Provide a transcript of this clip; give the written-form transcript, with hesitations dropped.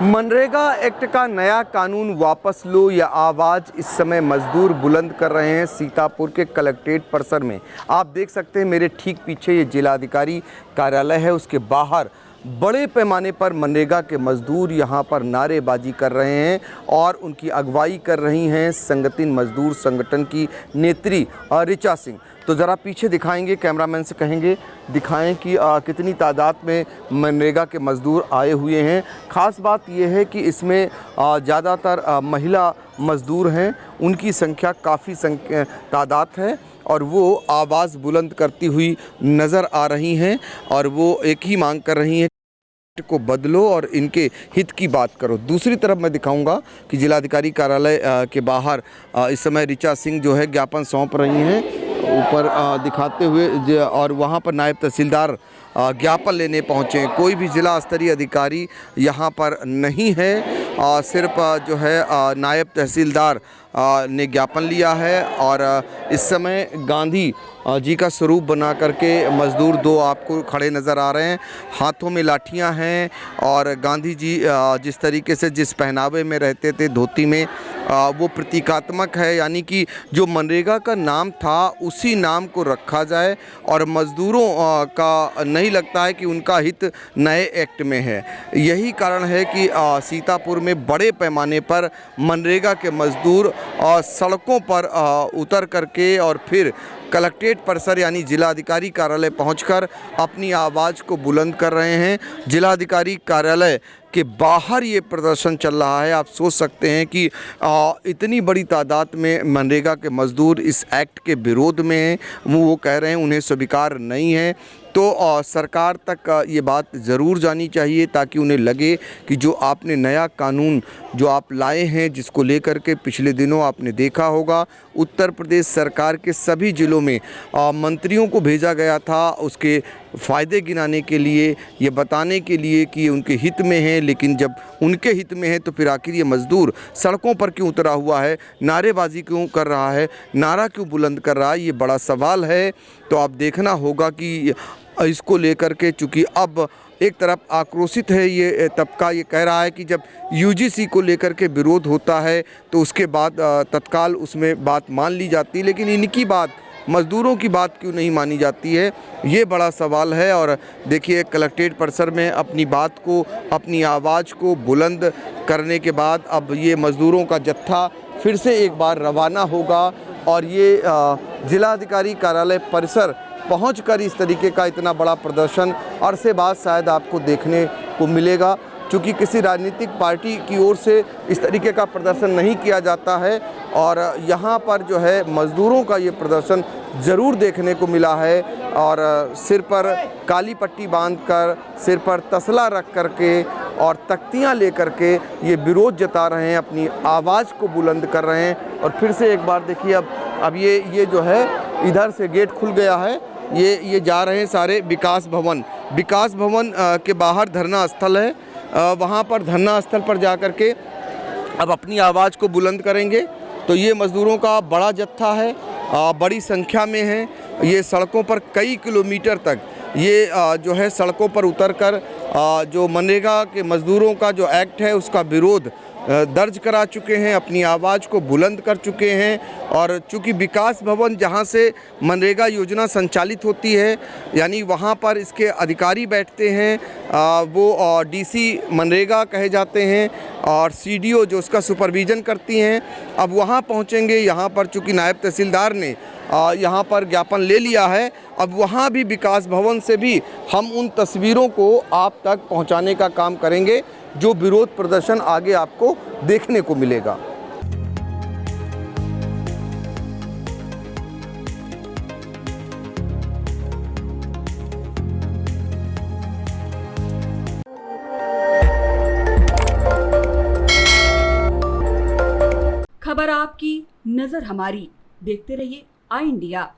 MNREGA act का नया कानून वापस लो, यह आवाज़ इस समय मजदूर बुलंद कर रहे हैं सीतापुर के कलेक्ट्रेट परिसर में। आप देख सकते हैं मेरे ठीक पीछे ये जिलाधिकारी कार्यालय है, उसके बाहर बड़े पैमाने पर मनरेगा के मजदूर यहाँ पर नारेबाजी कर रहे हैं और उनकी अगुवाई कर रही हैं संगठित मजदूर संगठन की नेत्री ऋचा सिंह। तो ज़रा पीछे दिखाएंगे, कैमरामैन से कहेंगे दिखाएं कि कितनी तादाद में मनरेगा के मज़दूर आए हुए हैं। ख़ास बात यह है कि इसमें ज़्यादातर महिला मज़दूर हैं, उनकी संख्या काफ़ी तादाद है और वो आवाज़ बुलंद करती हुई नज़र आ रही हैं और वो एक ही मांग कर रही हैं को बदलो और इनके हित की बात करो। दूसरी तरफ मैं दिखाऊंगा कि जिलाधिकारी कार्यालय के बाहर इस समय ऋचा सिंह जो है ज्ञापन सौंप रही हैं ऊपर दिखाते हुए, और वहां पर नायब तहसीलदार ज्ञापन लेने पहुंचे। कोई भी जिला स्तरीय अधिकारी यहां पर नहीं है, सिर्फ जो है नायब तहसीलदार ने ज्ञापन लिया है और इस समय गांधी जी का स्वरूप बना करके मज़दूर दो आपको खड़े नज़र आ रहे हैं, हाथों में लाठियां हैं और गांधी जी जिस तरीके से जिस पहनावे में रहते थे धोती में, वो प्रतीकात्मक है, यानी कि जो मनरेगा का नाम था उसी नाम को रखा जाए और मज़दूरों का नहीं लगता है कि उनका हित नए एक्ट में है। यही कारण है कि सीतापुर में बड़े पैमाने पर मनरेगा के मज़दूर सड़कों पर उतर करके और फिर कलेक्ट्रेट परिसर यानी जिलाधिकारी कार्यालय पहुंचकर अपनी आवाज़ को बुलंद कर रहे हैं। जिलाधिकारी कार्यालय के बाहर ये प्रदर्शन चल रहा है। आप सोच सकते हैं कि इतनी बड़ी तादाद में मनरेगा के मज़दूर इस एक्ट के विरोध में हैं। वो कह रहे हैं उन्हें स्वीकार नहीं है। तो सरकार तक ये बात ज़रूर जानी चाहिए ताकि उन्हें लगे कि जो आपने नया कानून जो आप लाए हैं, जिसको लेकर के पिछले दिनों आपने देखा होगा उत्तर प्रदेश सरकार के सभी ज़िलों में मंत्रियों को भेजा गया था उसके फ़ायदे गिनाने के लिए, ये बताने के लिए कि उनके हित में है, लेकिन जब उनके हित में है तो फिर आखिर ये मज़दूर सड़कों पर क्यों उतरा हुआ है, नारेबाजी क्यों कर रहा है, नारा क्यों बुलंद कर रहा है, ये बड़ा सवाल है। तो आप देखना होगा कि इसको लेकर के, चूँकि अब एक तरफ आक्रोशित है ये तबका, ये कह रहा है कि जब यूजीसी को लेकर के विरोध होता है तो उसके बाद तत्काल उसमें बात मान ली जाती है, लेकिन इनकी बात, मज़दूरों की बात क्यों नहीं मानी जाती है, ये बड़ा सवाल है। और देखिए कलेक्ट्रेट परिसर में अपनी बात को, अपनी आवाज़ को बुलंद करने के बाद अब ये मज़दूरों का जत्था फिर से एक बार रवाना होगा और ये जिलाधिकारी कार्यालय परिसर पहुंचकर इस तरीके का इतना बड़ा प्रदर्शन अरसे बाद शायद आपको देखने को मिलेगा, क्योंकि किसी राजनीतिक पार्टी की ओर से इस तरीके का प्रदर्शन नहीं किया जाता है। और यहाँ पर जो है मज़दूरों का ये प्रदर्शन ज़रूर देखने को मिला है और सिर पर काली पट्टी बांधकर, सिर पर तसला रख करके और तख्तियाँ लेकर के ये विरोध जता रहे हैं, अपनी आवाज़ को बुलंद कर रहे हैं। और फिर से एक बार देखिए अब ये जो है इधर से गेट खुल गया है, ये जा रहे हैं सारे विकास भवन के बाहर धरना स्थल है, वहाँ पर धरना स्थल पर जा कर के अब अपनी आवाज़ को बुलंद करेंगे। तो ये मज़दूरों का बड़ा जत्था है, बड़ी संख्या में है, ये सड़कों पर कई किलोमीटर तक ये जो है सड़कों पर उतरकर जो मनरेगा के मज़दूरों का जो एक्ट है उसका विरोध दर्ज करा चुके हैं, अपनी आवाज़ को बुलंद कर चुके हैं। और चूँकि विकास भवन जहां से मनरेगा योजना संचालित होती है, यानी वहां पर इसके अधिकारी बैठते हैं, वो डीसी मनरेगा कहे जाते हैं और सीडीओ जो उसका सुपरविज़न करती हैं, अब वहां पहुंचेंगे। यहां पर चूँकि नायब तहसीलदार ने यहाँ पर ज्ञापन ले लिया है, अब वहाँ भी विकास भवन से भी हम उन तस्वीरों को आप तक पहुँचाने का काम करेंगे जो विरोध प्रदर्शन आगे आपको देखने को मिलेगा। खबर आपकी, नजर हमारी। देखते रहिए आई इंडिया।